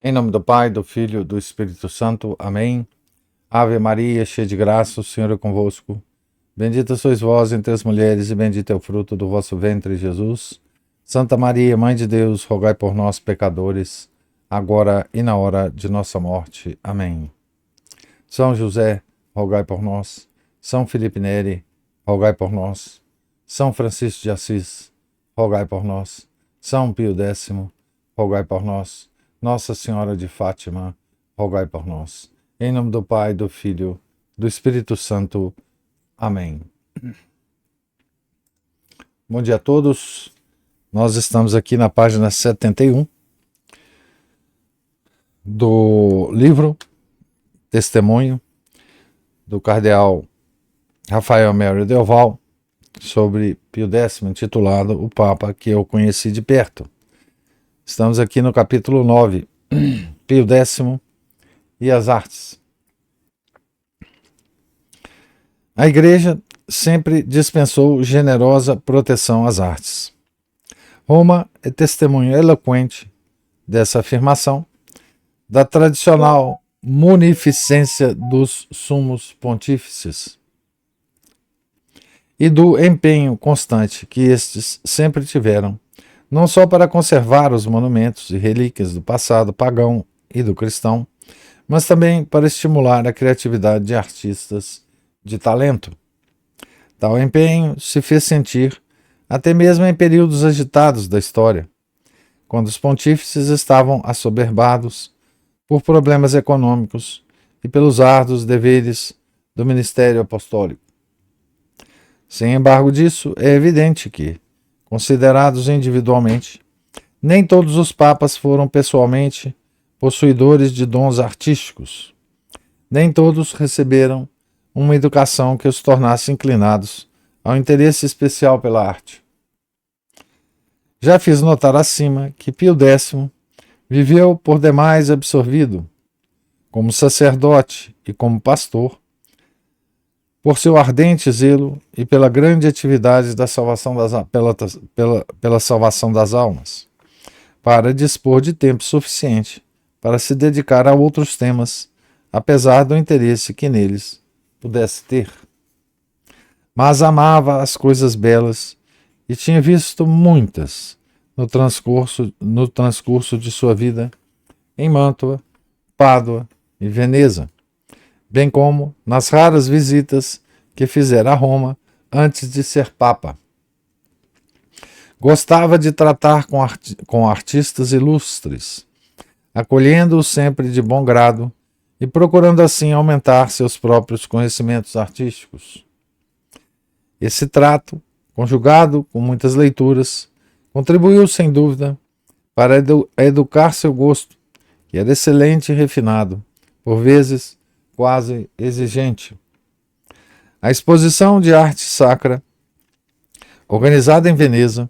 Em nome do Pai, do Filho e do Espírito Santo. Amém. Ave Maria, cheia de graça, o Senhor é convosco. Bendita sois vós entre as mulheres e bendito é o fruto do vosso ventre, Jesus. Santa Maria, Mãe de Deus, rogai por nós, pecadores, agora e na hora de nossa morte. Amém. São José, rogai por nós. São Felipe Neri, rogai por nós. São Francisco de Assis, rogai por nós. São Pio X, rogai por nós. Nossa Senhora de Fátima, rogai por nós. Em nome do Pai, do Filho, do Espírito Santo. Amém. Bom dia a todos. Nós estamos aqui na página 71 do livro Testemunho do cardeal Rafael Melo Delval sobre Pio X, intitulado O Papa que eu conheci de perto. Estamos aqui no capítulo 9, Pio X e as artes. A Igreja sempre dispensou generosa proteção às artes. Roma é testemunho eloquente dessa afirmação, da tradicional munificência dos sumos pontífices e do empenho constante que estes sempre tiveram, não só para conservar os monumentos e relíquias do passado pagão e do cristão, mas também para estimular a criatividade de artistas de talento. Tal empenho se fez sentir até mesmo em períodos agitados da história, quando os pontífices estavam assoberbados por problemas econômicos e pelos árduos deveres do ministério apostólico. Sem embargo disso, é evidente que, considerados individualmente, nem todos os papas foram pessoalmente possuidores de dons artísticos. Nem todos receberam uma educação que os tornasse inclinados ao interesse especial pela arte. Já fiz notar acima que Pio X viveu por demais absorvido, como sacerdote e como pastor, por seu ardente zelo e pela grande atividade da salvação pela salvação das almas, para dispor de tempo suficiente para se dedicar a outros temas, apesar do interesse que neles pudesse ter. Mas amava as coisas belas e tinha visto muitas no transcurso de sua vida em Mântua, Pádua e Veneza, bem como nas raras visitas que fizera a Roma antes de ser Papa. Gostava de tratar com artistas ilustres, acolhendo-os sempre de bom grado e procurando assim aumentar seus próprios conhecimentos artísticos. Esse trato, conjugado com muitas leituras, contribuiu sem dúvida para educar seu gosto, que era excelente e refinado, por vezes quase exigente. A exposição de arte sacra, organizada em Veneza,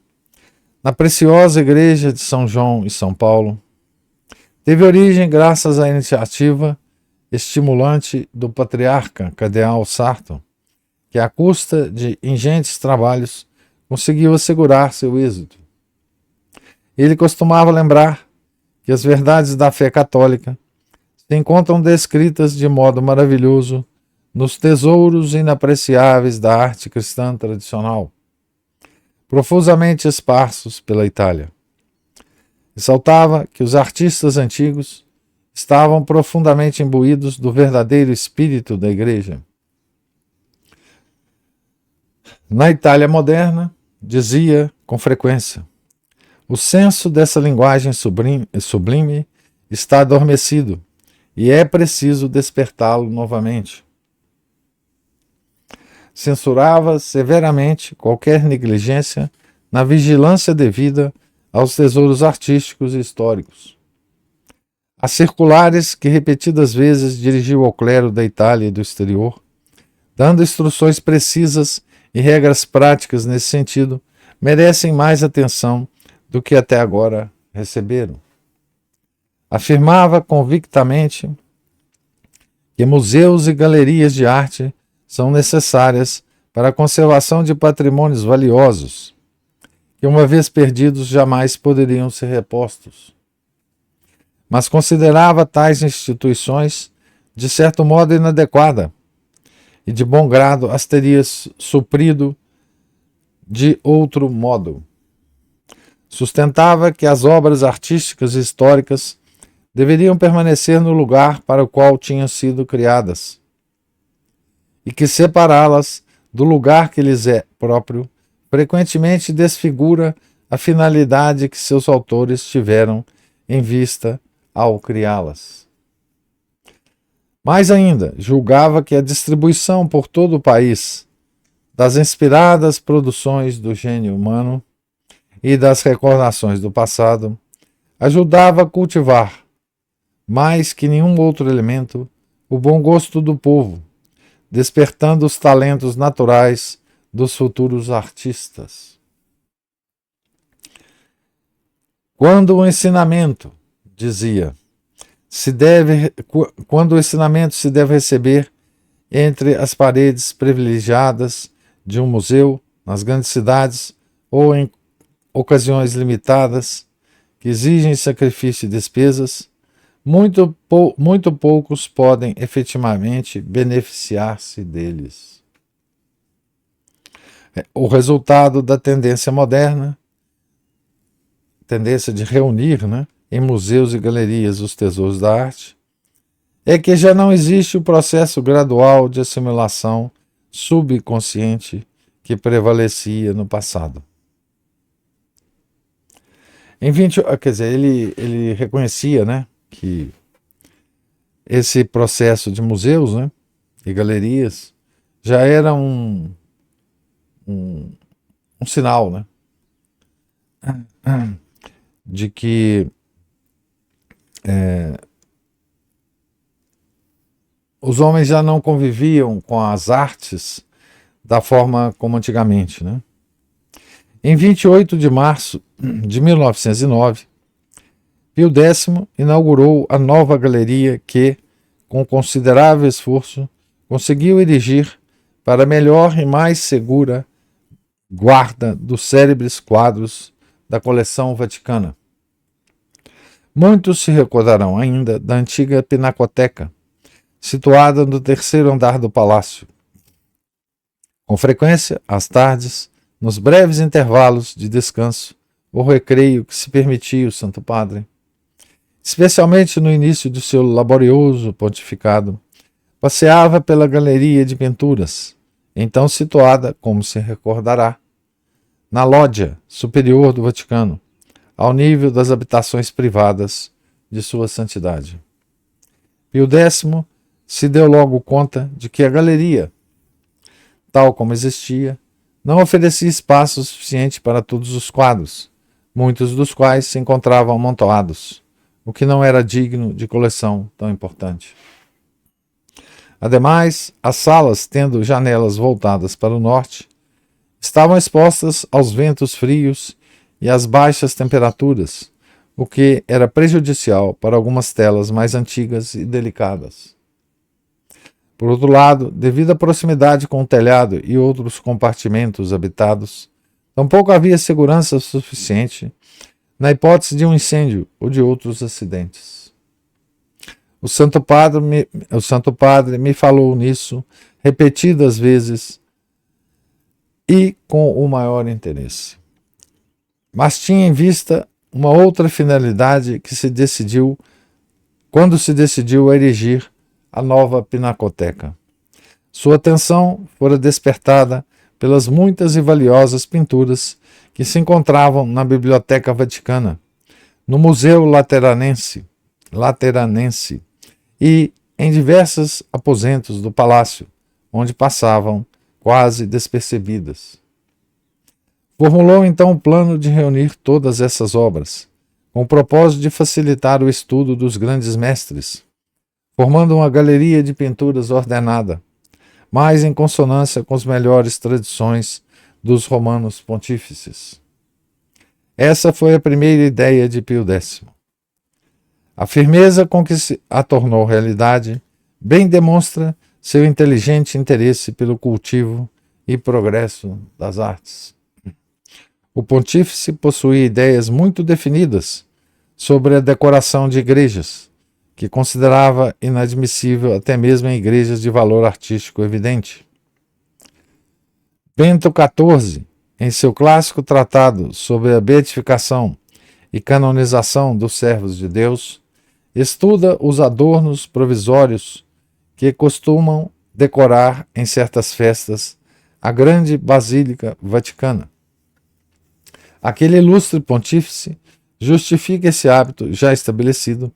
na preciosa igreja de São João e São Paulo, teve origem graças à iniciativa estimulante do patriarca cardeal Sarto, que à custa de ingentes trabalhos conseguiu assegurar seu êxito. Ele costumava lembrar que as verdades da fé católica se encontram descritas de modo maravilhoso nos tesouros inapreciáveis da arte cristã tradicional, profusamente esparsos pela Itália. Ressaltava que os artistas antigos estavam profundamente imbuídos do verdadeiro espírito da Igreja. Na Itália moderna, dizia com frequência, o senso dessa linguagem sublime está adormecido e é preciso despertá-lo novamente. Censurava severamente qualquer negligência na vigilância devida aos tesouros artísticos e históricos. As circulares que repetidas vezes dirigiu ao clero da Itália e do exterior, dando instruções precisas e regras práticas nesse sentido, merecem mais atenção do que até agora receberam. Afirmava convictamente que museus e galerias de arte são necessárias para a conservação de patrimônios valiosos, que uma vez perdidos jamais poderiam ser repostos. mas considerava tais instituições de certo modo inadequada e de bom grado as teria suprido de outro modo. Sustentava que as obras artísticas e históricas deveriam permanecer no lugar para o qual tinham sido criadas, e que separá-las do lugar que lhes é próprio frequentemente desfigura a finalidade que seus autores tiveram em vista ao criá-las. Mais ainda, julgava que a distribuição por todo o país das inspiradas produções do gênio humano e das recordações do passado ajudava a cultivar, mais que nenhum outro elemento, o bom gosto do povo, despertando os talentos naturais dos futuros artistas. Quando o ensinamento, dizia, quando o ensinamento se deve receber entre as paredes privilegiadas de um museu, nas grandes cidades ou em ocasiões limitadas que exigem sacrifício e despesas, muito poucos podem efetivamente beneficiar-se deles. O resultado da tendência moderna, tendência de reunir, em museus e galerias os tesouros da arte, é que já não existe o processo gradual de assimilação subconsciente que prevalecia no passado. Ele reconhecia, que esse processo de museus, e galerias já era um sinal, de que os homens já não conviviam com as artes da forma como antigamente, Em 28 de março de 1909, Pio X inaugurou a nova galeria que, com considerável esforço, conseguiu erigir para melhor e mais segura guarda dos célebres quadros da coleção vaticana. Muitos se recordarão ainda da antiga Pinacoteca, situada no terceiro andar do palácio. Com frequência, às tardes, nos breves intervalos de descanso ou recreio que se permitia o Santo Padre, especialmente no início do seu laborioso pontificado, passeava pela galeria de pinturas, então situada, como se recordará, na lógia superior do Vaticano, ao nível das habitações privadas de Sua Santidade. Pio X se deu logo conta de que a galeria, tal como existia, não oferecia espaço suficiente para todos os quadros, muitos dos quais se encontravam amontoados, o que não era digno de coleção tão importante. Ademais, as salas, tendo janelas voltadas para o norte, estavam expostas aos ventos frios e às baixas temperaturas, o que era prejudicial para algumas telas mais antigas e delicadas. Por outro lado, devido à proximidade com o telhado e outros compartimentos habitados, tampouco havia segurança suficiente na hipótese de um incêndio ou de outros acidentes. O Santo Padre me falou nisso repetidas vezes e com o maior interesse. Mas tinha em vista uma outra finalidade quando se decidiu a erigir a nova Pinacoteca. Sua atenção fora despertada pelas muitas e valiosas pinturas que se encontravam na Biblioteca Vaticana, no Museu Lateranense e em diversos aposentos do palácio, onde passavam quase despercebidas. Formulou então o plano de reunir todas essas obras, com o propósito de facilitar o estudo dos grandes mestres, formando uma galeria de pinturas ordenada, mais em consonância com as melhores tradições dos romanos pontífices. Essa foi a primeira ideia de Pio X. A firmeza com que a tornou realidade bem demonstra seu inteligente interesse pelo cultivo e progresso das artes. O pontífice possuía ideias muito definidas sobre a decoração de igrejas, que considerava inadmissível até mesmo em igrejas de valor artístico evidente. Bento XIV, em seu clássico tratado sobre a beatificação e canonização dos servos de Deus, estuda os adornos provisórios que costumam decorar em certas festas a grande Basílica Vaticana. Aquele ilustre pontífice justifica esse hábito já estabelecido,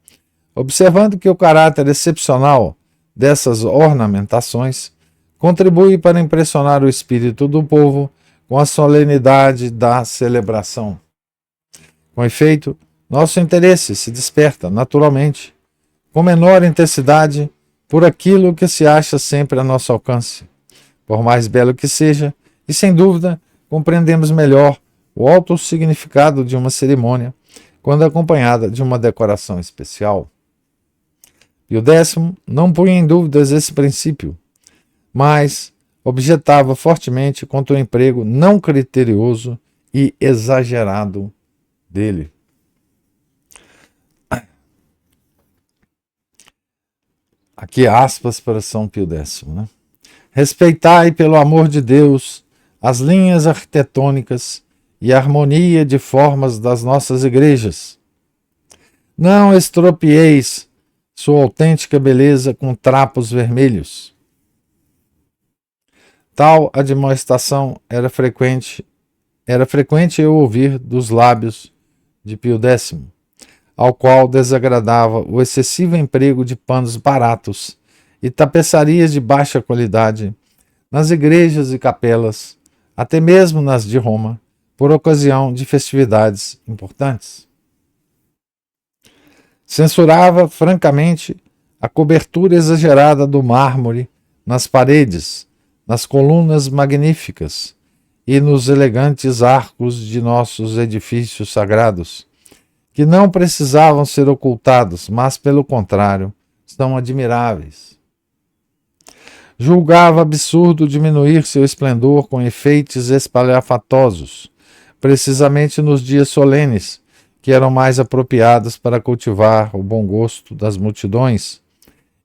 observando que o caráter excepcional dessas ornamentações contribui para impressionar o espírito do povo com a solenidade da celebração. Com efeito, nosso interesse se desperta naturalmente, com menor intensidade, por aquilo que se acha sempre a nosso alcance, por mais belo que seja, e sem dúvida compreendemos melhor o alto significado de uma cerimônia quando acompanhada de uma decoração especial. Pio X não punha em dúvidas esse princípio, mas objetava fortemente contra o emprego não criterioso e exagerado dele. Aqui aspas para São Pio X. Respeitai, pelo amor de Deus, as linhas arquitetônicas e a harmonia de formas das nossas igrejas. Não estropieis sua autêntica beleza com trapos vermelhos. Tal admoestação era frequente eu ouvir dos lábios de Pio X, ao qual desagradava o excessivo emprego de panos baratos e tapeçarias de baixa qualidade nas igrejas e capelas, até mesmo nas de Roma, por ocasião de festividades importantes. Censurava francamente a cobertura exagerada do mármore nas paredes, nas colunas magníficas e nos elegantes arcos de nossos edifícios sagrados, que não precisavam ser ocultados, mas, pelo contrário, são admiráveis. Julgava absurdo diminuir seu esplendor com enfeites espalhafatosos, precisamente nos dias solenes, que eram mais apropriados para cultivar o bom gosto das multidões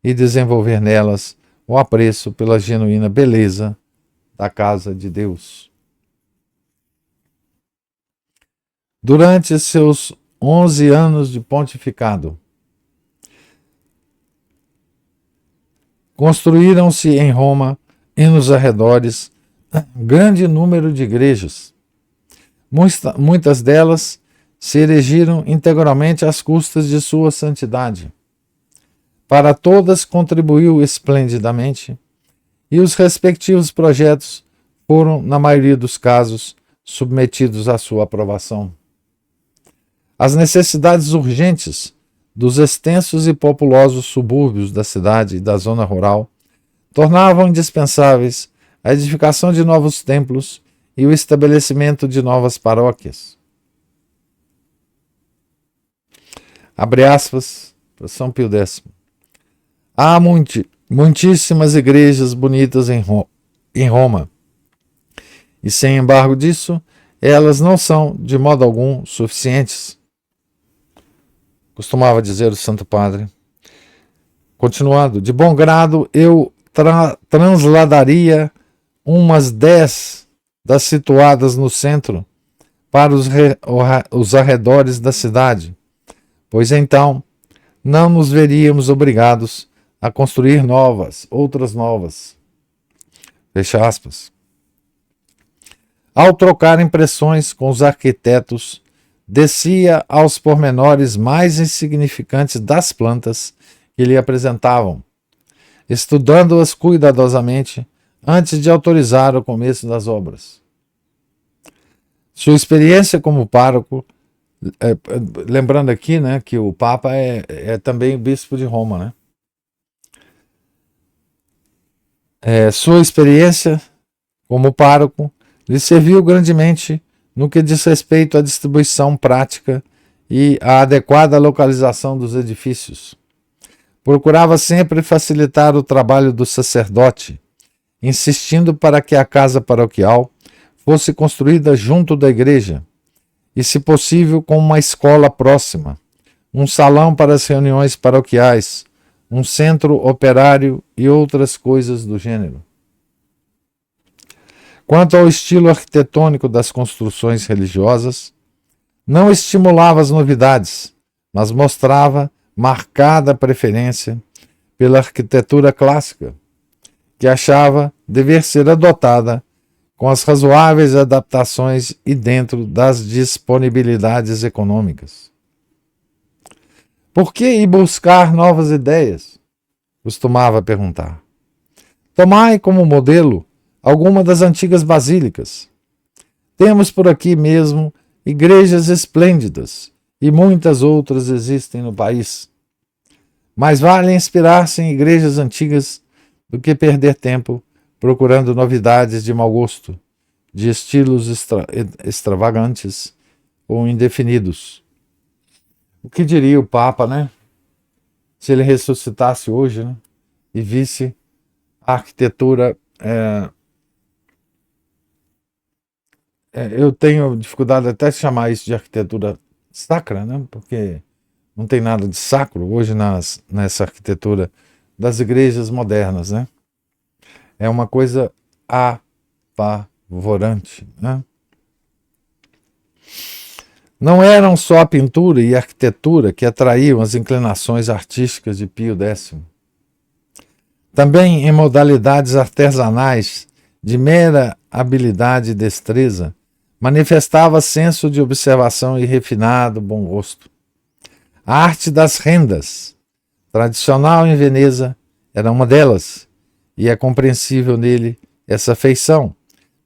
e desenvolver nelas o apreço pela genuína beleza da casa de Deus. Durante seus 11 anos de pontificado, construíram-se em Roma e nos arredores grande número de igrejas. Muitas delas se erigiram integralmente às custas de sua santidade. Para todas contribuiu esplendidamente, e os respectivos projetos foram, na maioria dos casos, submetidos à sua aprovação. As necessidades urgentes dos extensos e populosos subúrbios da cidade e da zona rural tornavam indispensáveis a edificação de novos templos e o estabelecimento de novas paróquias. Abre aspas para São Pio X. Há muitíssimas igrejas bonitas em Roma, e sem embargo disso, elas não são, de modo algum, suficientes. Costumava dizer o Santo Padre. Continuando, de bom grado eu transladaria umas 10 das situadas no centro para os arredores da cidade, pois então não nos veríamos obrigados a construir outras novas. Fecha aspas. Ao trocar impressões com os arquitetos, descia aos pormenores mais insignificantes das plantas que lhe apresentavam, estudando-as cuidadosamente antes de autorizar o começo das obras. Sua experiência como pároco, lembrando aqui, né, que o Papa é também bispo de Roma, né? Sua experiência como pároco lhe serviu grandemente no que diz respeito à distribuição prática e à adequada localização dos edifícios. Procurava sempre facilitar o trabalho do sacerdote, insistindo para que a casa paroquial fosse construída junto da igreja e, se possível, com uma escola próxima, um salão para as reuniões paroquiais, um centro operário e outras coisas do gênero. Quanto ao estilo arquitetônico das construções religiosas, não estimulava as novidades, mas mostrava marcada preferência pela arquitetura clássica, que achava dever ser adotada com as razoáveis adaptações e dentro das disponibilidades econômicas. Por que ir buscar novas ideias? Costumava perguntar. Tomai como modelo alguma das antigas basílicas. Temos por aqui mesmo igrejas esplêndidas e muitas outras existem no país. Mais vale inspirar-se em igrejas antigas do que perder tempo procurando novidades de mau gosto, de estilos extravagantes ou indefinidos. O que diria o Papa, né? Se ele ressuscitasse hoje, né? E visse a arquitetura. Eu tenho dificuldade até de chamar isso de arquitetura sacra, né? Porque não tem nada de sacro hoje nessa arquitetura das igrejas modernas, né? É uma coisa apavorante, né? Não eram só a pintura e a arquitetura que atraíam as inclinações artísticas de Pio X. Também em modalidades artesanais de mera habilidade e destreza, manifestava senso de observação e refinado bom gosto. A arte das rendas, tradicional em Veneza, era uma delas, e é compreensível nele essa feição,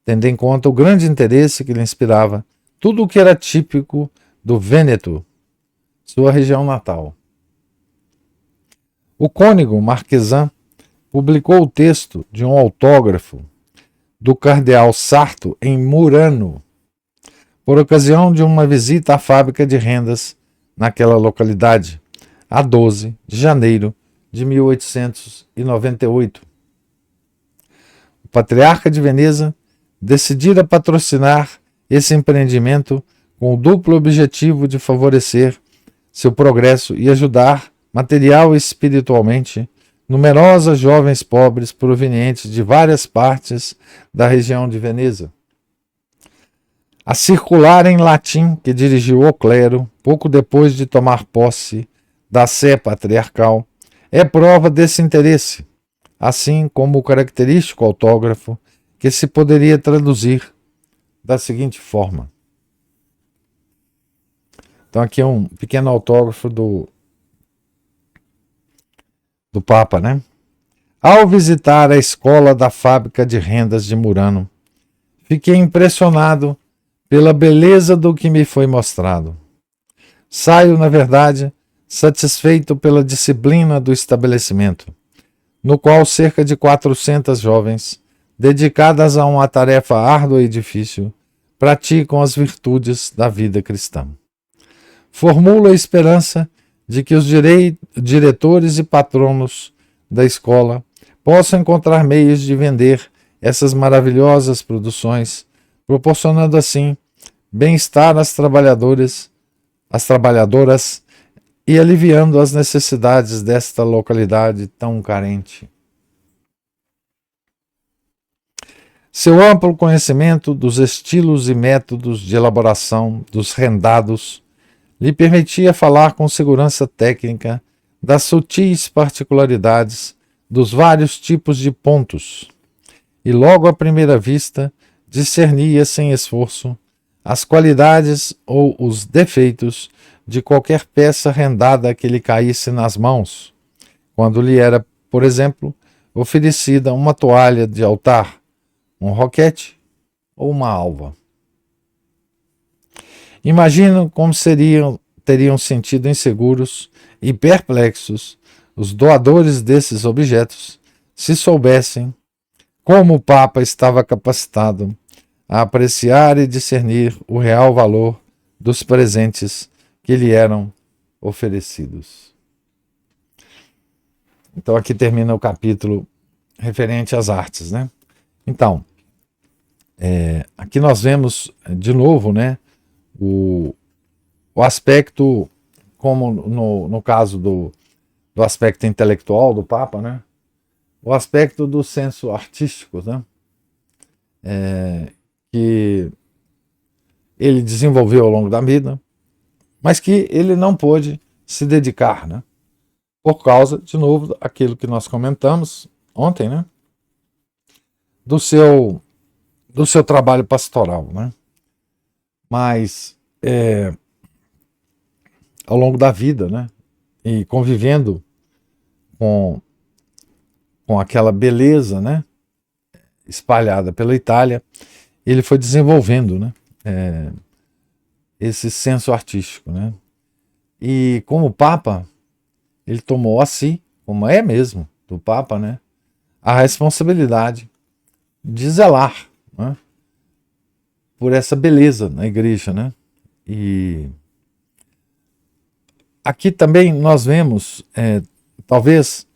tendo em conta o grande interesse que lhe inspirava tudo o que era típico do Vêneto, sua região natal. O cônego Marquesan publicou o texto de um autógrafo do cardeal Sarto em Murano, por ocasião de uma visita à fábrica de rendas naquela localidade, a 12 de janeiro de 1898. O patriarca de Veneza decidira patrocinar esse empreendimento com o duplo objetivo de favorecer seu progresso e ajudar, material e espiritualmente, numerosas jovens pobres provenientes de várias partes da região de Veneza. A circular em latim que dirigiu ao clero, pouco depois de tomar posse da sé patriarcal, é prova desse interesse, assim como o característico autógrafo que se poderia traduzir da seguinte forma. Então aqui é um pequeno autógrafo do Papa, né? Ao visitar a escola da fábrica de rendas de Murano, fiquei impressionado pela beleza do que me foi mostrado. Saio, na verdade, satisfeito pela disciplina do estabelecimento, no qual cerca de 400 jovens, dedicadas a uma tarefa árdua e difícil, praticam as virtudes da vida cristã. Formulo a esperança de que os diretores e patronos da escola possam encontrar meios de vender essas maravilhosas produções, proporcionando assim bem-estar às trabalhadoras e aliviando as necessidades desta localidade tão carente. Seu amplo conhecimento dos estilos e métodos de elaboração dos rendados lhe permitia falar com segurança técnica das sutis particularidades dos vários tipos de pontos, e logo à primeira vista discernia sem esforço as qualidades ou os defeitos de qualquer peça rendada que lhe caísse nas mãos, quando lhe era, por exemplo, oferecida uma toalha de altar, um roquete ou uma alva. Imagino como teriam sentido inseguros e perplexos os doadores desses objetos se soubessem como o Papa estava capacitado a apreciar e discernir o real valor dos presentes que lhe eram oferecidos. Então aqui termina o capítulo referente às artes, né? Então, aqui nós vemos de novo, né, o aspecto como no caso do aspecto intelectual do Papa, né? O aspecto do senso artístico, né? Que ele desenvolveu ao longo da vida, mas que ele não pôde se dedicar, né? Por causa, de novo, aquilo que nós comentamos ontem, né? Do seu trabalho pastoral, né? Mas ao longo da vida, né? E convivendo com aquela beleza, né? Espalhada pela Itália, ele foi desenvolvendo, né? Esse senso artístico, né? E como Papa, ele tomou a si, como é mesmo do Papa, né? A responsabilidade de zelar, né? Por essa beleza na igreja, né? E aqui também nós vemos, talvez,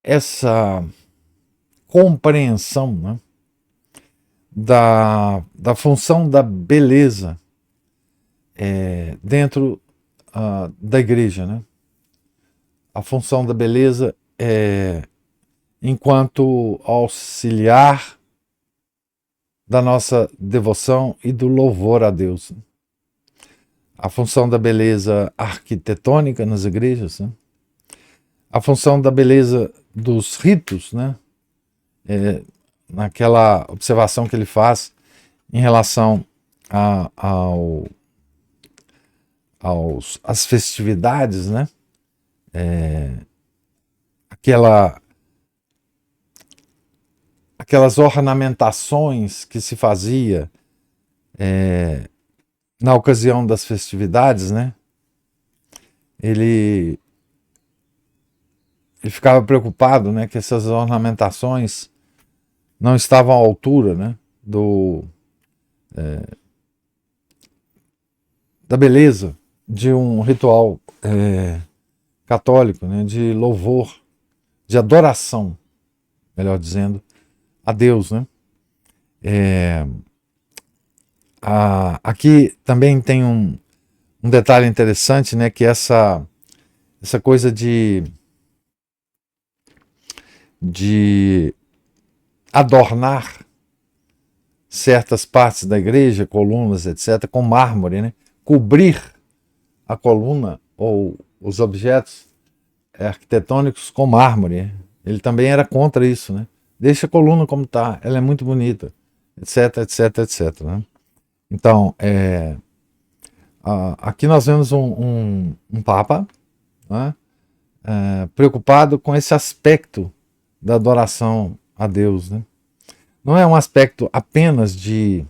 essa compreensão, né? Da função da beleza dentro da igreja, né? A função da beleza enquanto auxiliar da nossa devoção e do louvor a Deus. A função da beleza arquitetônica nas igrejas, né? A função da beleza dos ritos, né? Naquela observação que ele faz em relação às festividades, né? Aquelas ornamentações que se fazia na ocasião das festividades, né? Ele ficava preocupado, né, que essas ornamentações não estavam à altura, né, da beleza de um ritual católico, né, de louvor, de adoração, melhor dizendo, a Deus, né? Aqui também tem um detalhe interessante, né, que essa coisa de adornar certas partes da igreja, colunas, etc., com mármore, né? Cobrir a coluna ou os objetos arquitetônicos com mármore. Ele também era contra isso, né? Deixa a coluna como está, ela é muito bonita, etc, etc, etc. Né? Então, aqui nós vemos um Papa, né? Preocupado com esse aspecto da adoração a Deus, né? Não é um aspecto apenas de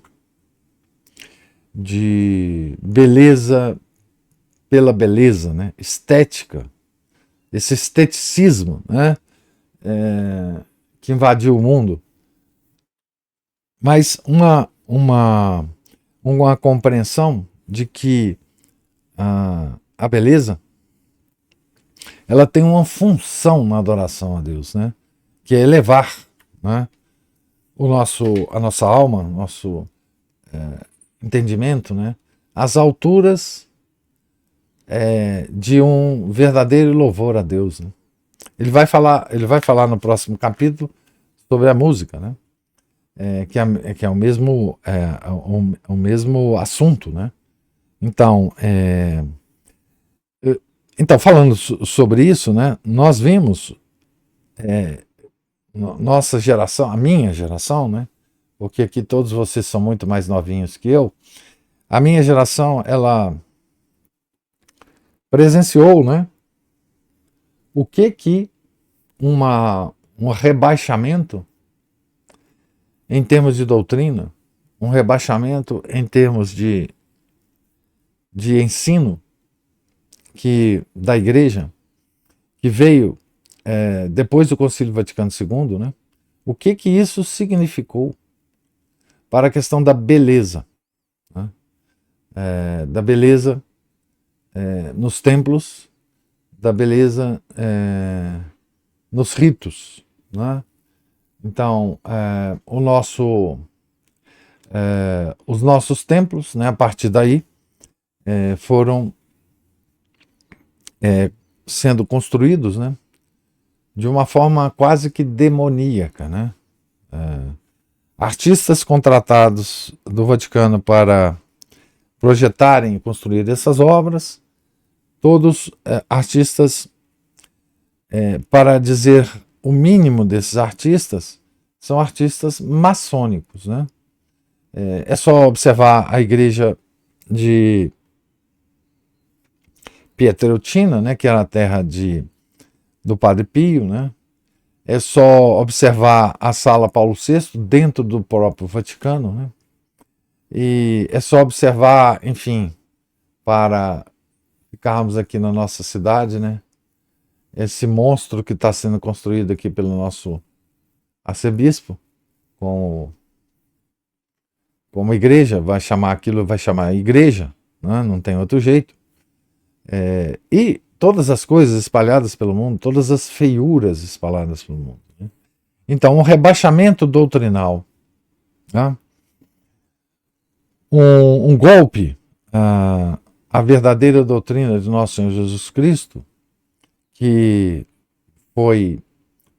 beleza pela beleza, né? Estética, esse esteticismo, né? Que invadiu o mundo, mas uma compreensão de que a beleza ela tem uma função na adoração a Deus, né? Que é elevar, né? A nossa alma, o nosso entendimento, né? Às alturas de um verdadeiro louvor a Deus, né? Ele vai falar no próximo capítulo sobre a música, né? Que é o mesmo assunto, né? Então, falando sobre isso, né? Nós vimos nossa geração, a minha geração, né? Porque aqui todos vocês são muito mais novinhos que eu. A minha geração, ela presenciou, né? O que um rebaixamento em termos de doutrina, um rebaixamento em termos de ensino da igreja, que veio depois do Concílio Vaticano II, né? O que isso significou para a questão da beleza, né? Da beleza nos templos, da beleza nos ritos, né? Então, os nossos templos, né, a partir daí, foram sendo construídos, né, de uma forma quase que demoníaca, né? Artistas contratados do Vaticano para projetarem e construir essas obras, todos artistas, para dizer o mínimo desses artistas, são artistas maçônicos, né? É só observar a igreja de Pietrelcina, né, que era a terra do Padre Pio, né? É só observar a Sala Paulo VI dentro do próprio Vaticano, né? E é só observar, enfim, para ficarmos aqui na nossa cidade, né? Esse monstro que está sendo construído aqui pelo nosso arcebispo, como igreja, vai chamar igreja, né? Não tem outro jeito. E todas as coisas espalhadas pelo mundo, todas as feiuras espalhadas pelo mundo, né? Então, um rebaixamento doutrinal, né? Um golpe à verdadeira doutrina de nosso Senhor Jesus Cristo, que foi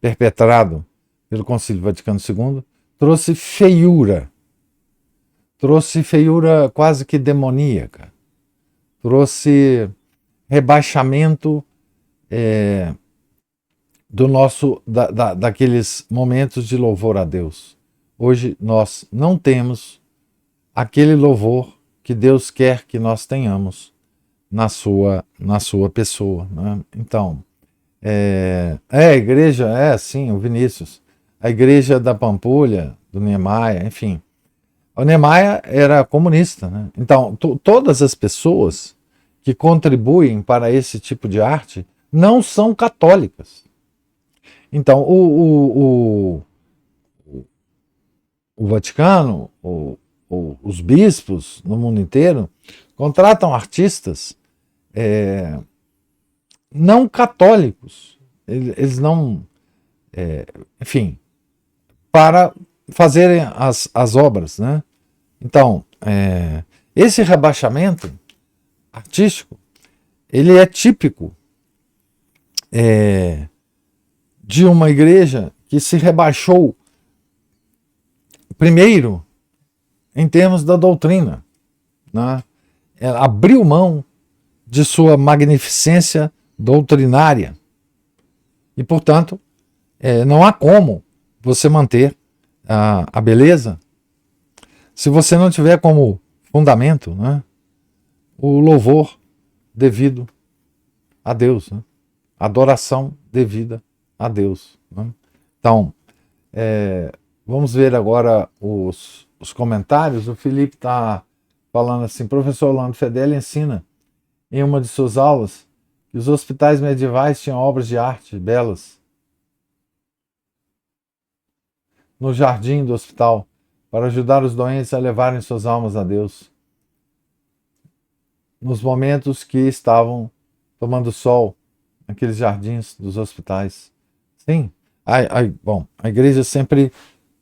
perpetrado pelo Concílio Vaticano II, trouxe feiura quase que demoníaca, trouxe rebaixamento daqueles momentos de louvor a Deus. Hoje nós não temos aquele louvor que Deus quer que nós tenhamos na sua pessoa, né? Então, a igreja, sim, o Vinícius, a igreja da Pampulha, do Niemeyer, enfim. O Niemeyer era comunista, né? Então, todas as pessoas que contribuem para esse tipo de arte não são católicas. Então, o Vaticano, os bispos no mundo inteiro, contratam artistas não católicos. Eles não... enfim, para fazerem as obras, né? Então, esse rebaixamento artístico, ele é típico de uma igreja que se rebaixou primeiro em termos da doutrina, né? Ela abriu mão de sua magnificência doutrinária e, portanto, não há como você manter a beleza se você não tiver como fundamento, né, o louvor devido a Deus, né? Adoração devida a Deus, né? Então, vamos ver agora os comentários. O Felipe está falando assim: professor Orlando Fedeli ensina em uma de suas aulas que os hospitais medievais tinham obras de arte belas no jardim do hospital para ajudar os doentes a levarem suas almas a Deus nos momentos que estavam tomando sol naqueles jardins dos hospitais. Sim, bom, a igreja sempre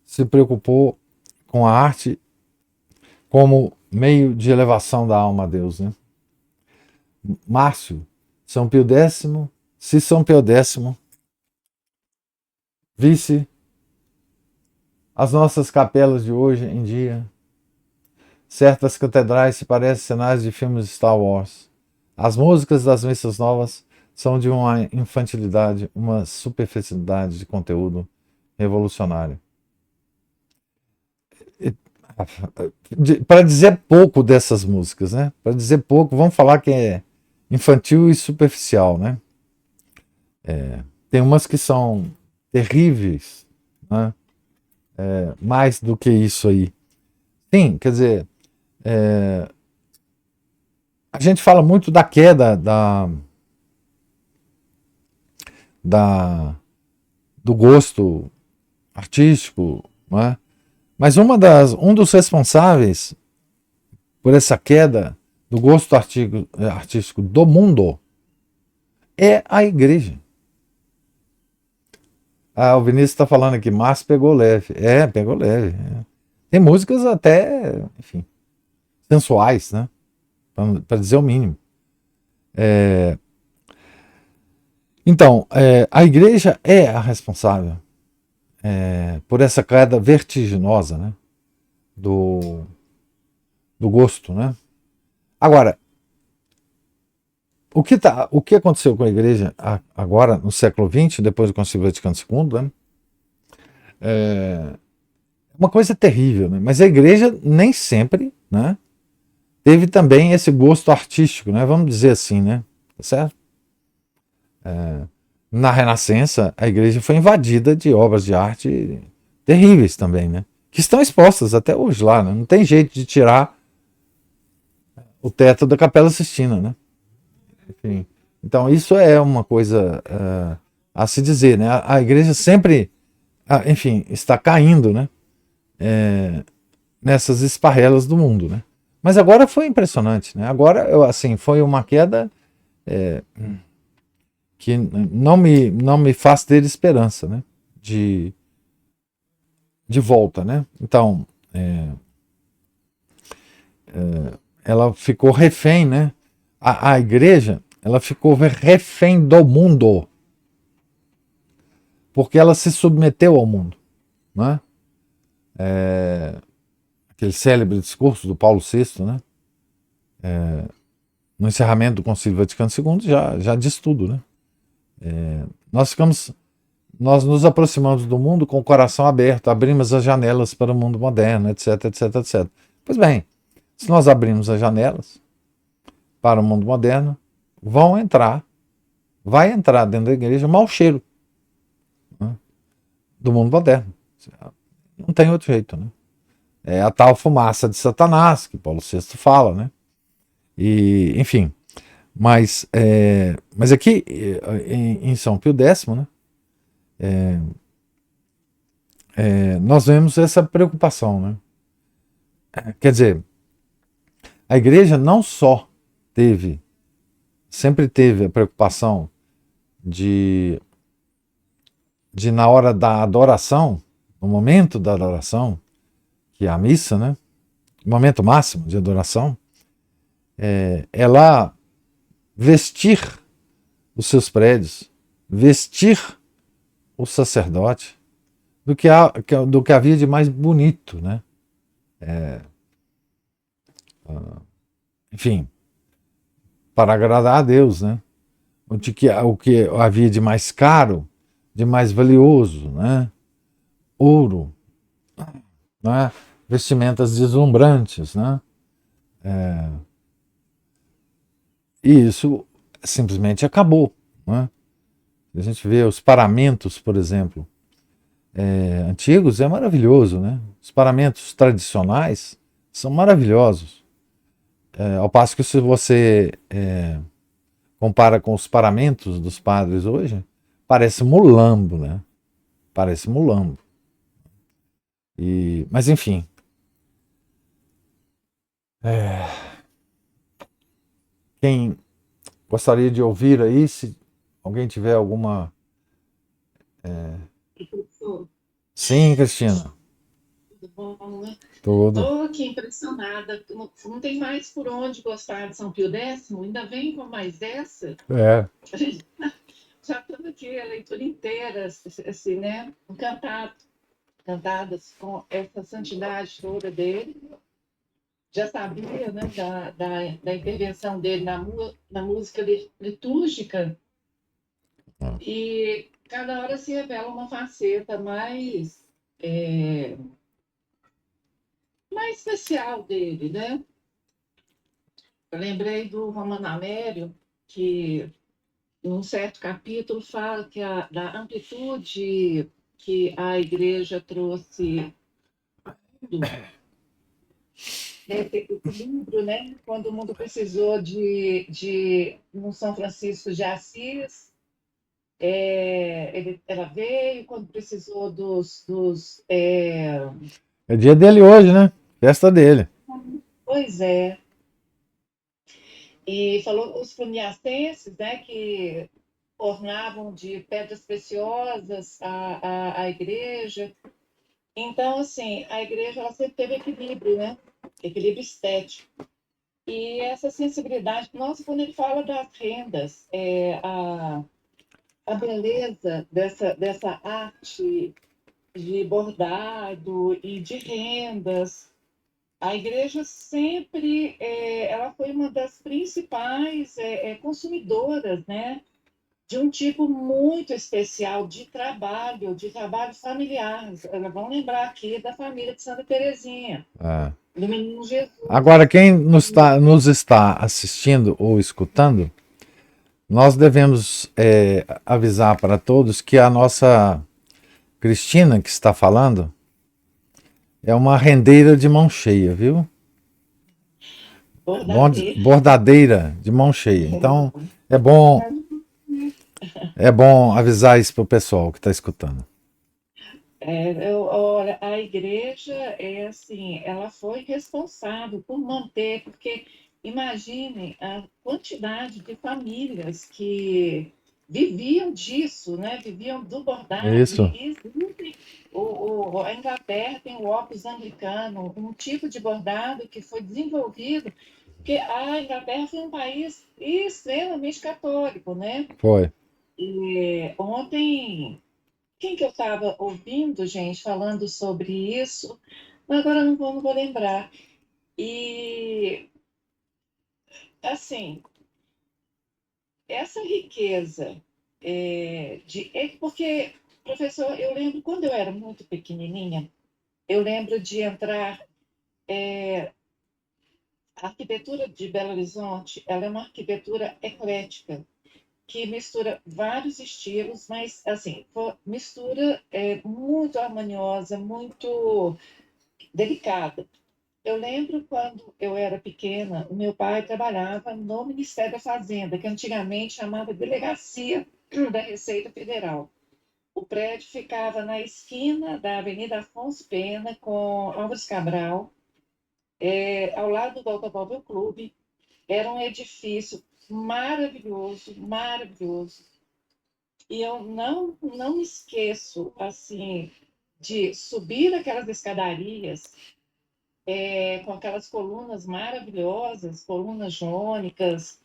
se preocupou com a arte como meio de elevação da alma a Deus, né? Márcio, São Pio X, se São Pio X visse as nossas capelas de hoje em dia, certas catedrais se parecem cenários de filmes de Star Wars. As músicas das missas novas são de uma infantilidade, uma superficialidade de conteúdo revolucionário. Para dizer pouco dessas músicas, né? Para dizer pouco, vamos falar que é infantil e superficial, né? Tem umas que são terríveis, né? Mais do que isso aí. Sim, quer dizer, a gente fala muito da queda do gosto artístico, né? Mas um dos responsáveis por essa queda do gosto artístico do mundo é a igreja. O Vinícius está falando aqui, Márcio pegou leve. Pegou leve. Tem músicas até, enfim, sensuais, né? Para dizer o mínimo. Então, a igreja é a responsável por essa queda vertiginosa, né? Do gosto, né? Agora, o que aconteceu com a igreja agora, no século XX, depois do Concílio Vaticano II, né? É uma coisa terrível, né? Mas a igreja nem sempre, né, teve também esse gosto artístico, né? Vamos dizer assim, né? Tá certo? Na Renascença, a igreja foi invadida de obras de arte terríveis também, né? Que estão expostas até hoje lá, né? Não tem jeito de tirar o teto da Capela Sistina, né? Enfim. Então isso é uma coisa a se dizer, né? A igreja sempre, enfim, está caindo, né? Nessas esparrelas do mundo, né? Mas agora foi impressionante, né? Agora, assim, foi uma queda que não me faz ter esperança, né? De, de volta, né? Então, ela ficou refém, né? A igreja, ela ficou refém do mundo, porque ela se submeteu ao mundo, né? Aquele célebre discurso do Paulo VI, né? No encerramento do Concílio Vaticano II já diz tudo, né? Nós ficamos, nós nos aproximamos do mundo com o coração aberto, abrimos as janelas para o mundo moderno, etc, etc, etc. Pois bem, se nós abrimos as janelas para o mundo moderno, vai entrar dentro da igreja mau cheiro, né, do mundo moderno. Não tem outro jeito, né? É a tal fumaça de Satanás, que Paulo VI fala, né? E, enfim, mas aqui em São Pio X, né? Nós vemos essa preocupação, né? Quer dizer, a igreja não só sempre teve a preocupação de, de na hora da adoração, no momento da adoração, que é a missa, né? O momento máximo de adoração, ela vestir os seus prédios, vestir o sacerdote do que havia de mais bonito, né? Enfim, para agradar a Deus, né? O que havia de mais caro, de mais valioso, né? Ouro, né? Vestimentas deslumbrantes, né? E isso simplesmente acabou, né? A gente vê os paramentos, por exemplo, antigos, é maravilhoso, né? Os paramentos tradicionais são maravilhosos. Ao passo que se você compara com os paramentos dos padres hoje, parece mulambo, né? Parece mulambo. Mas enfim, quem gostaria de ouvir aí, se alguém tiver alguma. Professor, Sim, Cristina. tudo bom, né? Tudo. Estou aqui impressionada. Não tem mais por onde gostar de São Pio X, ainda vem com mais essa. É. Já estou aqui a leitura inteira, assim, né? Encantadas com essa santidade toda dele. Já sabia, né, da intervenção dele na música litúrgica, e cada hora se revela uma faceta mais especial dele, né? Eu lembrei do Romano Amério, que em um certo capítulo fala da amplitude que a igreja trouxe desse equilíbrio, né? Quando o mundo precisou de um São Francisco de Assis, ela veio. Quando precisou É dia dele hoje, né? Festa dele. pois é, e falou os cluniacenses, né, que ornavam de pedras preciosas a igreja. Então, assim, a igreja ela sempre teve equilíbrio, né? Equilíbrio estético. E essa sensibilidade, nossa, quando ele fala das rendas, a beleza dessa arte de bordado e de rendas, a igreja sempre, ela foi uma das principais consumidoras, né, de um tipo muito especial de trabalho familiar. Vamos lembrar aqui da família de Santa Teresinha, É. do Menino Jesus. Agora, quem nos está assistindo ou escutando, nós devemos avisar para todos que a nossa Cristina, que está falando, é uma rendeira de mão cheia, viu? Bordadeira. Bordadeira de mão cheia. Então, é bom, é bom avisar isso para o pessoal que está escutando. Olha, a igreja é assim, ela foi responsável por manter, porque imagine a quantidade de famílias que viviam disso, né? Viviam do bordado. Isso. E existem, a Inglaterra tem o Opus anglicano, um tipo de bordado que foi desenvolvido, porque a Inglaterra foi um país extremamente católico, né? Foi. E ontem quem que eu estava ouvindo, gente, falando sobre isso? Agora não vou lembrar. E, assim, essa riqueza porque, professor, eu lembro quando eu era muito pequenininha, eu lembro de entrar. A arquitetura de Belo Horizonte, ela é uma arquitetura eclética, que mistura vários estilos, mas, assim, mistura muito harmoniosa, muito delicada. Eu lembro quando eu era pequena, o meu pai trabalhava no Ministério da Fazenda, que antigamente chamava Delegacia da Receita Federal. O prédio ficava na esquina da Avenida Afonso Pena com Álvares Cabral, ao lado do Automóvel Clube. Era um edifício maravilhoso, maravilhoso. E eu não me esqueço, assim, de subir aquelas escadarias com aquelas colunas maravilhosas, colunas jônicas,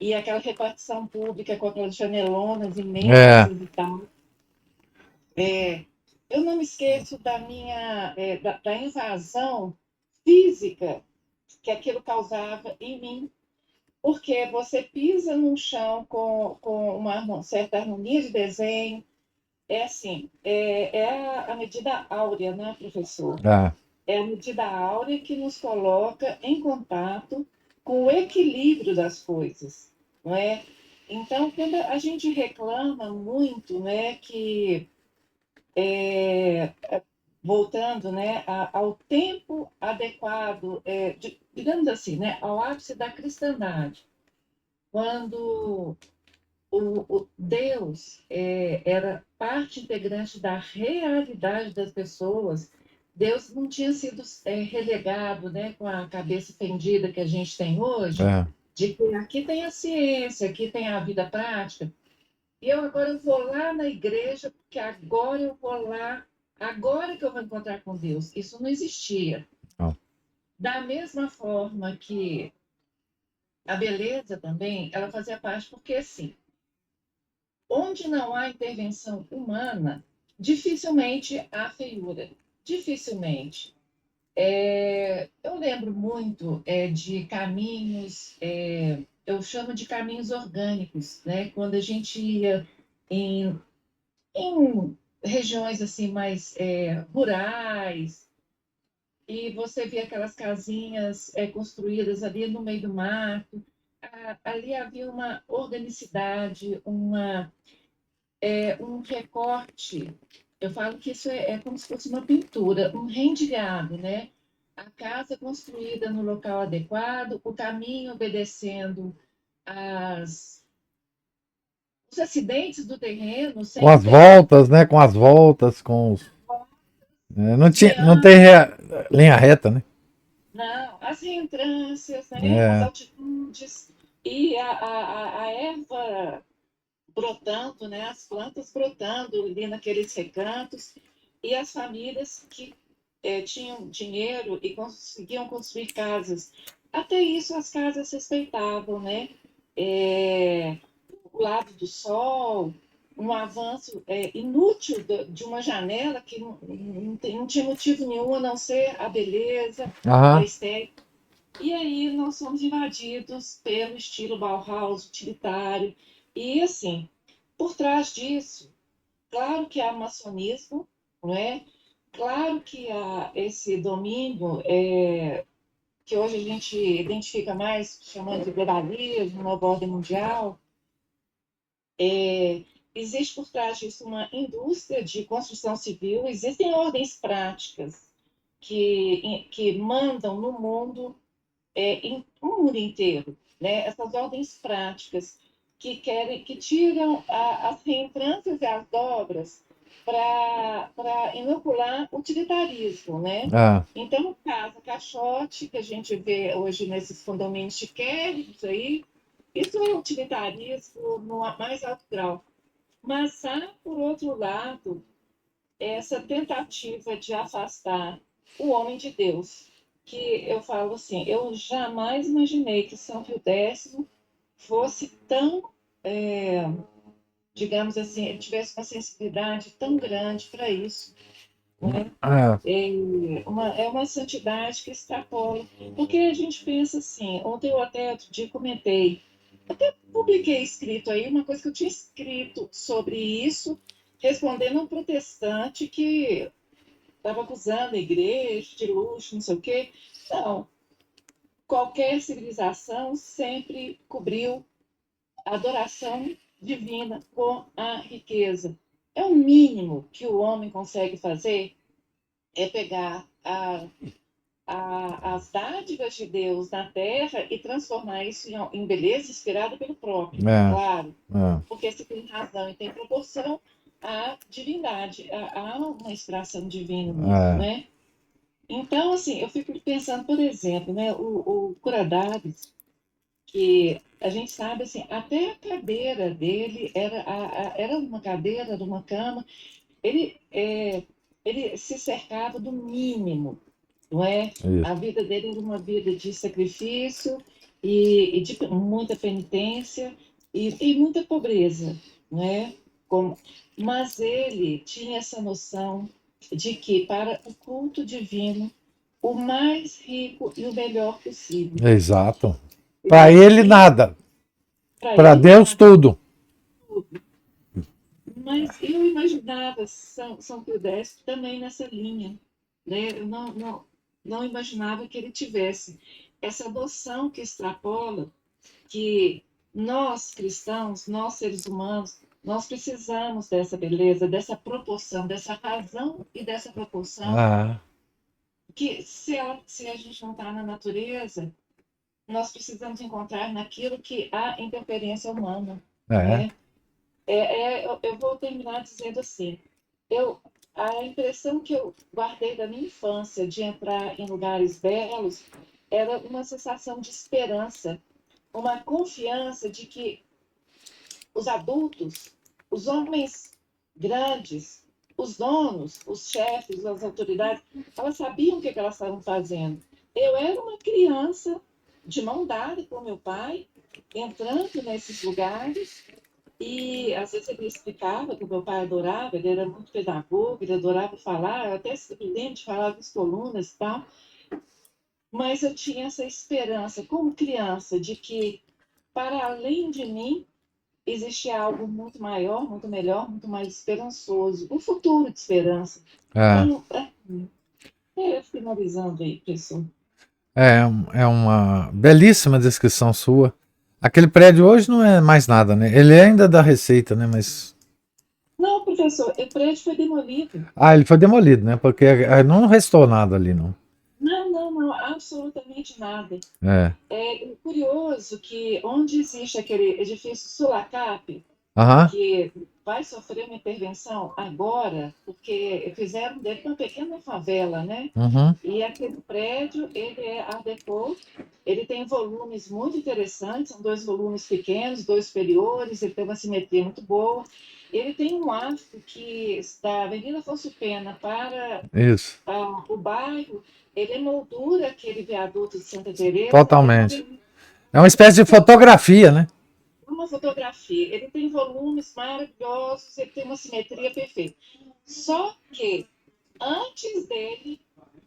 e aquela repartição pública com aquelas janelonas É. imensas e tal. Eu não me esqueço da invasão física que aquilo causava em mim, porque você pisa num chão com uma certa harmonia de desenho. É assim, a medida áurea, né, professor? É. É a medida áurea que nos coloca em contato com o equilíbrio das coisas, não é? Então, quando a gente reclama muito, né, que voltando, né, ao tempo adequado, digamos assim, né, ao ápice da cristandade, quando o Deus era parte integrante da realidade das pessoas. Deus não tinha sido relegado, né, com a cabeça fendida que a gente tem hoje, É. de que aqui tem a ciência, aqui tem a vida prática, e eu agora vou lá na igreja, porque agora eu vou lá, agora que eu vou encontrar com Deus. Isso não existia. Ó. Da mesma forma que a beleza também, ela fazia parte, porque assim, onde não há intervenção humana, dificilmente há feiura. Dificilmente. Eu lembro muito de caminhos, eu chamo de caminhos orgânicos, né? Quando a gente ia em regiões assim mais rurais, e você via aquelas casinhas construídas ali no meio do mato, ali havia uma organicidade, um recorte. Eu falo que isso é como se fosse uma pintura, um rendilhado, né? A casa construída no local adequado, o caminho obedecendo as, os acidentes do terreno, Com sem as voltas, né? Com as voltas, com os. Não tinha, não tem meandros, linha reta, né? não, as reentrâncias, né? As É. altitudes, e a erva brotando, né? As plantas brotando ali naqueles recantos. e as famílias que tinham dinheiro e conseguiam construir casas. Até isso as casas respeitavam, né? O lado do sol, um avanço inútil de uma janela que não tinha motivo nenhum a não ser a beleza, a Aham. estética. E aí nós somos invadidos pelo estilo Bauhaus utilitário. E assim, por trás disso, claro que há maçonismo, não é? Claro que há esse domínio que hoje a gente identifica mais chamando de globalismo, nova ordem mundial. Existe por trás disso uma indústria de construção civil, existem ordens práticas que mandam no mundo, no mundo inteiro, né? Essas ordens práticas que tiram as reentrâncias e as dobras para inocular utilitarismo, né? Ah, Então, no caso, caixote que a gente vê hoje nesses condomínios chiquérrimos aí, isso é utilitarismo no mais alto grau. Mas há, por outro lado, essa tentativa de afastar o homem de Deus, que eu falo assim, eu jamais imaginei que São Pio X fosse tão, digamos assim, ele tivesse uma sensibilidade tão grande para isso, né? ah, É uma santidade que extrapola, porque a gente pensa assim, ontem eu até outro dia comentei, publiquei escrito aí uma coisa que eu tinha escrito sobre isso, respondendo a um protestante que estava acusando a igreja de luxo, não sei o quê. Não, qualquer civilização sempre cobriu a adoração divina com a riqueza. É o mínimo que o homem consegue fazer, é pegar as dádivas de Deus na terra e transformar isso em beleza inspirada pelo próprio, é, claro. é. Porque se tem razão e tem proporção, há divindade, há uma inspiração divina nisso, É. né? Então, assim, eu fico pensando, por exemplo, né, o Curadares, que a gente sabe, assim, até a cadeira dele era uma cadeira, era uma cama, ele, ele se cercava do mínimo, não é? Isso. A vida dele era uma vida de sacrifício e de muita penitência e muita pobreza, não é? Como, mas ele tinha essa noção de que para o culto divino o mais rico e o melhor possível. Exato. Para Entendeu? ele E nada, para para ele Deus nada. tudo. Mas eu imaginava São Pio X também nessa linha. Né? Eu não imaginava que ele tivesse essa noção que extrapola que nós, cristãos, nós, seres humanos, nós precisamos dessa beleza, dessa proporção, dessa razão e dessa proporção, Ah, que se a gente não está na natureza, nós precisamos encontrar naquilo que há interferência humana, é. né? Eu vou terminar dizendo assim, eu, a impressão que eu guardei da minha infância de entrar em lugares belos era uma sensação de esperança, uma confiança de que os adultos, os homens grandes, os donos, os chefes, as autoridades, elas sabiam o que elas estavam fazendo. Eu era uma criança de mão dada com meu pai, entrando nesses lugares, e às vezes ele explicava que o meu pai adorava, ele era muito pedagogo, ele adorava falar, eu até lembro de falar das colunas e tal, mas eu tinha essa esperança, como criança, de que para além de mim existia algo muito maior, muito melhor, muito mais esperançoso, um futuro de esperança. É, Então, finalizando aí, pessoal. é uma belíssima descrição sua. Aquele prédio hoje não é mais nada, né? Ele é ainda da Receita, né? Mas. Não, professor, o prédio foi demolido. Ah, ele foi demolido, né? Porque não restou nada ali, não. Não, não, não, absolutamente nada. É. É curioso que onde existe aquele edifício Sulacap, Aham. que vai sofrer uma intervenção agora, porque fizeram dele uma pequena favela, né? Uhum. E aquele prédio, ele é Art Deco, ele tem volumes muito interessantes, são 2 volumes pequenos, 2 superiores, ele tem uma simetria muito boa. Ele tem um arco que da Avenida Afonso Pena para Isso. o bairro, ele emoldura aquele viaduto de Santa Teresa. Totalmente. É uma espécie de fotografia, né? Uma fotografia. Ele tem volumes maravilhosos, ele tem uma simetria perfeita. Só que antes dele,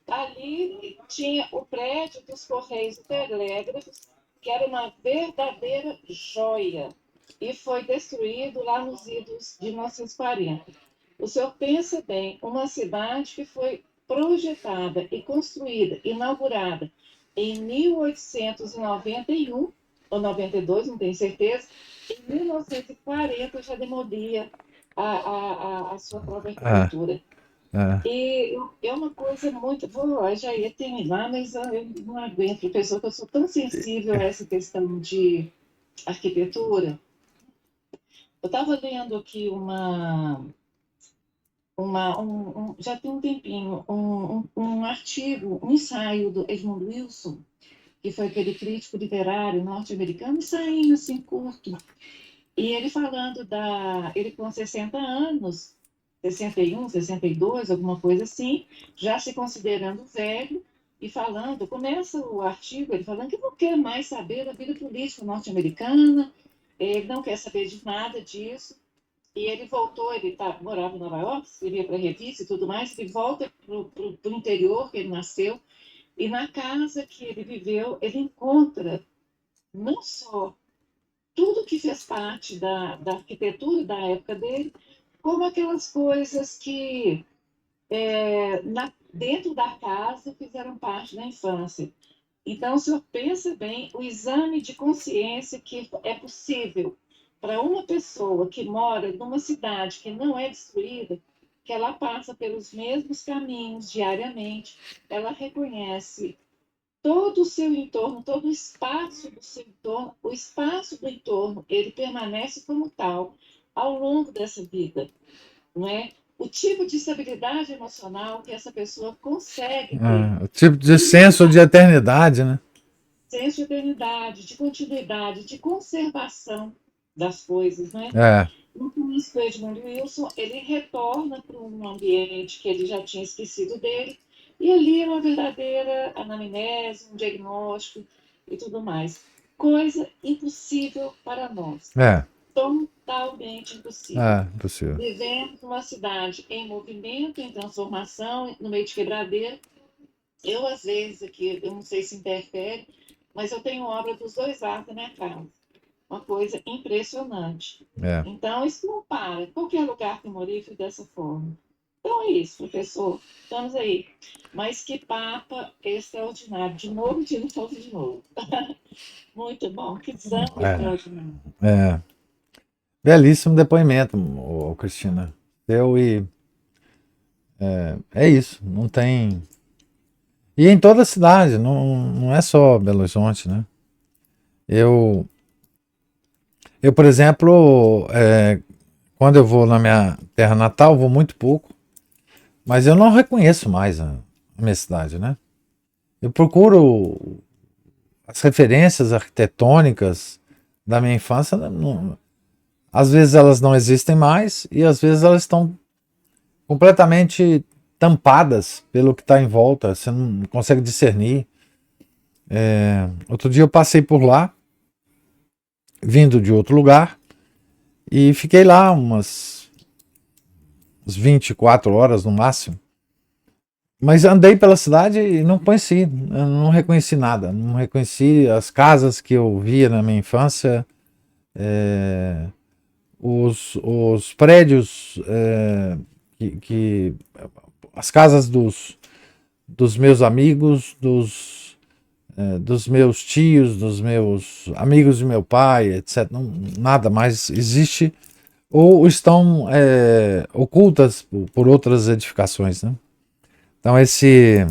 ali tinha o prédio dos Correios e Telégrafos, que era uma verdadeira joia, e foi destruído lá nos idos de 1940. O senhor pensa bem, uma cidade que foi projetada e construída, inaugurada em 1891 ou 92, não tenho certeza, em 1940 já demolia a sua própria É, arquitetura. é. E é uma coisa muito. Vou, já ia terminar, mas eu não aguento, professor, que eu sou tão sensível a essa questão de arquitetura. Eu estava lendo aqui já tem um tempinho, um artigo, um ensaio do Edmund Wilson, que foi aquele crítico literário norte-americano, um ensaio assim curto. E ele falando ele com 60 anos, 61, 62, alguma coisa assim, já se considerando velho, e falando, começa o artigo, ele falando que não quer mais saber da vida política norte-americana, ele não quer saber de nada disso, e ele voltou, morava em Nova York, escrevia para revista e tudo mais, ele volta para o interior que ele nasceu, e na casa que ele viveu, ele encontra não só tudo que fez parte da arquitetura da época dele, como aquelas coisas que dentro da casa fizeram parte da infância. Então, o senhor pensa bem o exame de consciência que é possível para uma pessoa que mora numa cidade que não é destruída, que ela passa pelos mesmos caminhos diariamente, ela reconhece todo o seu entorno, todo o espaço do seu entorno, o espaço do entorno, ele permanece como tal ao longo dessa vida, não é? O tipo de estabilidade emocional que essa pessoa consegue ter, O tipo de senso de eternidade, né? senso de eternidade, de continuidade, de conservação das coisas, né? É, Então, isso, o Edmund Wilson, ele retorna para um ambiente que ele já tinha esquecido dele, e ali é uma verdadeira anamnese, um diagnóstico e tudo mais. Coisa impossível para nós. é, Totalmente impossível. possível. Vivemos numa cidade em movimento, em transformação, no meio de quebradeira. Eu, às vezes, aqui, eu não sei se interfere, mas eu tenho obra dos 2 lados da minha casa. Uma coisa impressionante. É. Então, isso não para. Qualquer lugar que eu morei foi dessa forma. Então é isso, professor. Estamos aí. Mas que papa extraordinário. De novo, de novo, de novo. Muito bom. Que desame extraordinário. É. Belíssimo depoimento, Cristina. É isso. Não tem. E em toda a cidade, não é só Belo Horizonte, né? Eu, por exemplo, quando eu vou na minha terra natal, vou muito pouco, mas eu não reconheço mais a minha cidade, né? Eu procuro as referências arquitetônicas da minha infância, às vezes elas não existem mais e às vezes elas estão completamente tampadas pelo que está em volta, você não consegue discernir. Outro dia eu passei por lá, vindo de outro lugar, e fiquei lá umas 24 horas no máximo. Mas andei pela cidade e não conheci, eu não reconheci nada, não reconheci as casas que eu via na minha infância, os prédios, as casas dos meus amigos, dos meus tios, dos meus amigos de meu pai, etc. Não, nada mais existe ou estão ocultas por outras edificações, né? Então esse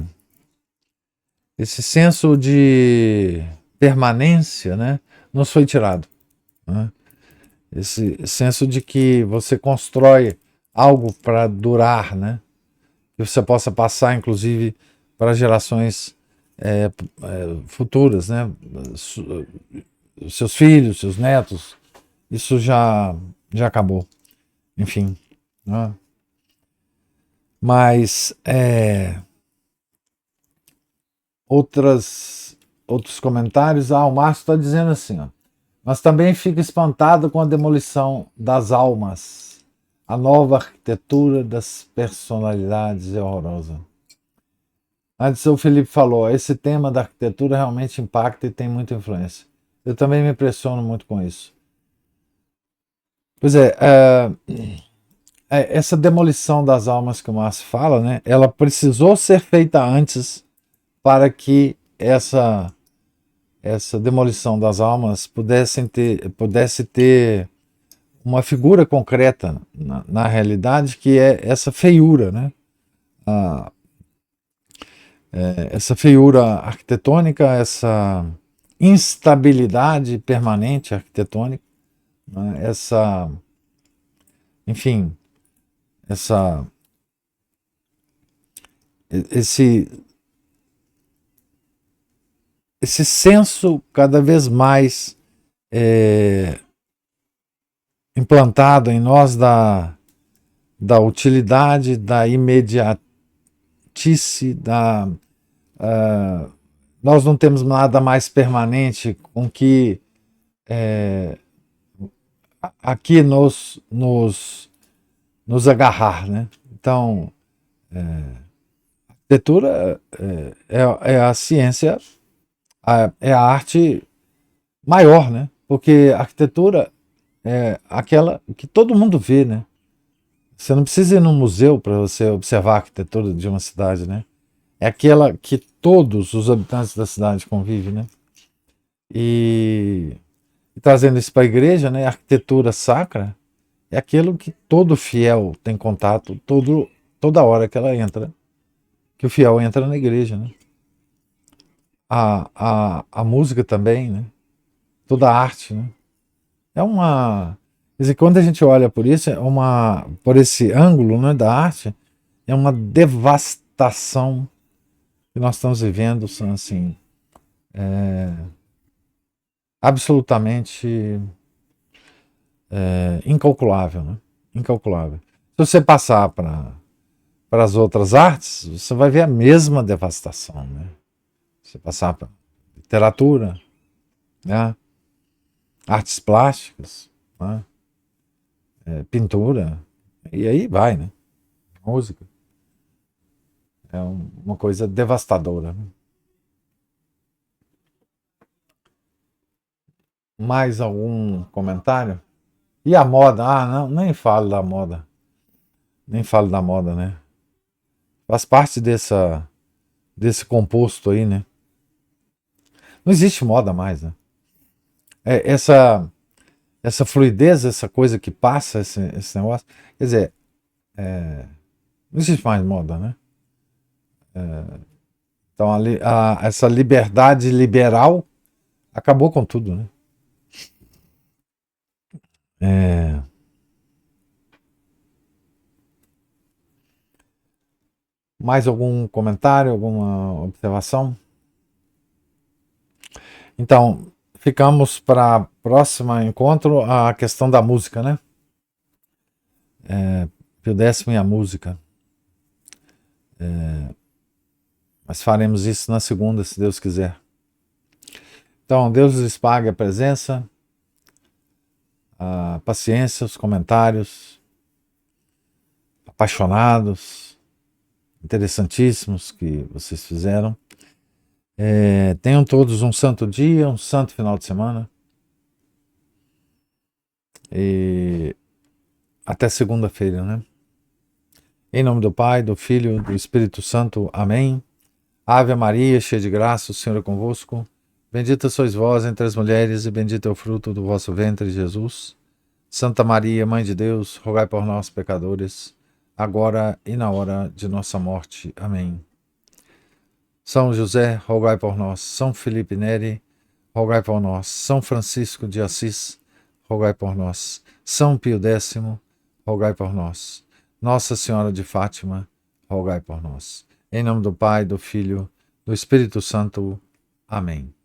senso de permanência, né, nos foi tirado, né? esse senso de que você constrói algo para durar, né? Que você possa passar, inclusive, para gerações futuras, né? Seus filhos, seus netos, isso já acabou, enfim, né? Mas outros comentários, o Márcio está dizendo assim, ó, mas também fica espantado com a demolição das almas, a nova arquitetura das personalidades é horrorosa. Antes o Felipe falou, esse tema da arquitetura realmente impacta e tem muita influência. Eu também me impressiono muito com isso. Pois essa demolição das almas que o Márcio fala, né, ela precisou ser feita antes para que essa demolição das almas pudesse ter uma figura concreta na realidade, que é essa feiura, né? Essa feiura arquitetônica, essa instabilidade permanente arquitetônica, né? Enfim, esse senso cada vez mais implantado em nós da utilidade, da imediatice, nós não temos nada mais permanente com que aqui nos agarrar, né? Então, a arquitetura é a ciência, é a arte maior, né? Porque a arquitetura é aquela que todo mundo vê, né? Você não precisa ir num museu para você observar a arquitetura de uma cidade, né? É aquela que todos os habitantes da cidade convivem, né? E trazendo isso para a igreja, né? A arquitetura sacra é aquilo que todo fiel tem contato toda hora que ela entra, que o fiel entra na igreja, né? A música também, né? Toda a arte, né? Quer dizer, quando a gente olha por isso, por esse ângulo, né, da arte, é uma devastação que nós estamos vivendo, são assim, absolutamente incalculável, né? Incalculável. Se você passar para as outras artes, você vai ver a mesma devastação, né? Se você passar para literatura, né? Artes plásticas, né? Pintura, e aí vai, né? Música. É uma coisa devastadora, né? Mais algum comentário? E a moda? Não, nem falo da moda. Nem falo da moda, né? Faz parte desse composto aí, né? Não existe moda mais, né? Essa fluidez, essa coisa que passa, esse negócio. Quer dizer, não existe mais moda, né? Então, essa liberdade liberal acabou com tudo, né? Mais algum comentário, alguma observação? Então, ficamos para o próximo encontro a questão da música, né? Pio X e a música. Mas faremos isso na segunda, se Deus quiser. Então, Deus lhes pague a presença, a paciência, os comentários apaixonados, interessantíssimos que vocês fizeram. Tenham todos um santo dia, um santo final de semana. E até segunda-feira, né? Em nome do Pai, do Filho e do Espírito Santo. Amém. Ave Maria, cheia de graça, o Senhor é convosco. Bendita sois vós entre as mulheres e bendito é o fruto do vosso ventre, Jesus. Santa Maria, Mãe de Deus, rogai por nós, pecadores, agora e na hora de nossa morte. Amém. São José, rogai por nós. São Felipe Neri, rogai por nós. São Francisco de Assis, rogai por nós. São Pio X, rogai por nós. Nossa Senhora de Fátima, rogai por nós. Em nome do Pai, do Filho, do Espírito Santo. Amém.